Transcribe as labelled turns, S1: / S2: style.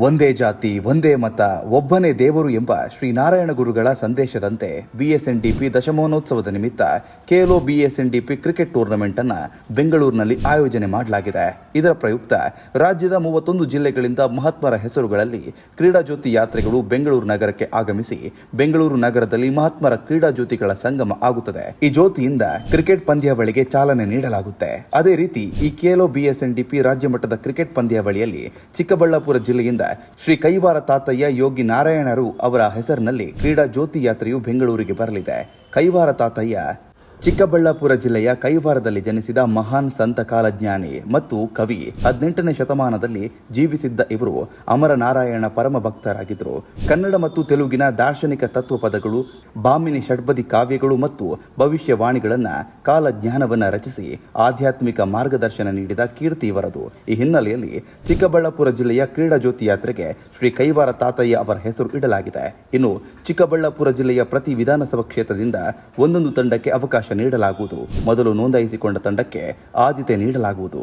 S1: ಒಂದೇ ಜಾತಿ ಒಂದೇ ಮತ ಒಬ್ಬನೇ ದೇವರು ಎಂಬ ಶ್ರೀನಾರಾಯಣ ಗುರುಗಳ ಸಂದೇಶದಂತೆ ಬಿಎಸ್ಎನ್ಡಿಪಿ ದಶಮಾನೋತ್ಸವದ ನಿಮಿತ್ತ ಖೇಲೋ ಬಿಎಸ್ಎನ್ಡಿಪಿ ಕ್ರಿಕೆಟ್ ಟೂರ್ನಮೆಂಟ್ ಅನ್ನು ಬೆಂಗಳೂರಿನಲ್ಲಿ ಆಯೋಜನೆ ಮಾಡಲಾಗಿದೆ. ಇದರ ಪ್ರಯುಕ್ತ ರಾಜ್ಯದ 31 ಜಿಲ್ಲೆಗಳಿಂದ ಮಹಾತ್ಮರ ಹೆಸರುಗಳಲ್ಲಿ ಕ್ರೀಡಾ ಜ್ಯೋತಿ ಯಾತ್ರೆಗಳು ಬೆಂಗಳೂರು ನಗರಕ್ಕೆ ಆಗಮಿಸಿ ಬೆಂಗಳೂರು ನಗರದಲ್ಲಿ ಮಹಾತ್ಮರ ಕ್ರೀಡಾ ಜ್ಯೋತಿಗಳ ಸಂಗಮ ಆಗುತ್ತದೆ. ಈ ಜ್ಯೋತಿಯಿಂದ ಕ್ರಿಕೆಟ್ ಪಂದ್ಯಾವಳಿಗೆ ಚಾಲನೆ ನೀಡಲಾಗುತ್ತೆ. ಅದೇ ರೀತಿ ಈ ಖೇಲೋ ಬಿಎಸ್ಎನ್ಡಿಪಿ ರಾಜ್ಯ ಮಟ್ಟದ ಕ್ರಿಕೆಟ್ ಪಂದ್ಯಾವಳಿಯಲ್ಲಿ ಚಿಕ್ಕಬಳ್ಳಾಪುರ ಜಿಲ್ಲೆಯಿಂದ ಶ್ರೀ ಕೈವಾರ ತಾತಯ್ಯ ಯೋಗಿ ನಾರಾಯಣರು ಅವರ ಹೆಸರಿನಲ್ಲಿ ಕ್ರೀಡಾ ಜ್ಯೋತಿ ಯಾತ್ರೆಯು ಬೆಂಗಳೂರಿಗೆ ಬರಲಿದೆ. ಕೈವಾರ ತಾತಯ್ಯ ಚಿಕ್ಕಬಳ್ಳಾಪುರ ಜಿಲ್ಲೆಯ ಕೈವಾರದಲ್ಲಿ ಜನಿಸಿದ ಮಹಾನ್ ಸಂತ ಕಾಲಜ್ಞಾನಿ ಮತ್ತು ಕವಿ. 18ನೇ ಶತಮಾನದಲ್ಲಿ ಜೀವಿಸಿದ್ದ ಇವರು ಅಮರ ನಾರಾಯಣ ಪರಮ ಭಕ್ತರಾಗಿದ್ದರು. ಕನ್ನಡ ಮತ್ತು ತೆಲುಗಿನ ದಾರ್ಶನಿಕ ತತ್ವ ಪದಗಳು, ಭಾಮಿನಿ ಷಡ್ಬದಿ ಕಾವ್ಯಗಳು ಮತ್ತು ಭವಿಷ್ಯವಾಣಿಗಳನ್ನು ಕಾಲಜ್ಞಾನವನ್ನು ರಚಿಸಿ ಆಧ್ಯಾತ್ಮಿಕ ಮಾರ್ಗದರ್ಶನ ನೀಡಿದ ಕೀರ್ತಿ ಇವರದು. ಈ ಹಿನ್ನೆಲೆಯಲ್ಲಿ ಚಿಕ್ಕಬಳ್ಳಾಪುರ ಜಿಲ್ಲೆಯ ಕ್ರೀಡಾ ಜ್ಯೋತಿ ಯಾತ್ರೆಗೆ ಶ್ರೀ ಕೈವಾರ ತಾತಯ್ಯ ಅವರ ಹೆಸರು ಇಡಲಾಗಿದೆ. ಇನ್ನು ಚಿಕ್ಕಬಳ್ಳಾಪುರ ಜಿಲ್ಲೆಯ ಪ್ರತಿ ವಿಧಾನಸಭಾ ಕ್ಷೇತ್ರದಿಂದ ಒಂದೊಂದು ತಂಡಕ್ಕೆ ಅವಕಾಶ ನೀಡಲಾಗುವುದು. ಮೊದಲು ನೋಂದಾಯಿಸಿಕೊಂಡ ತಂಡಕ್ಕೆ ಆದ್ಯತೆ ನೀಡಲಾಗುವುದು.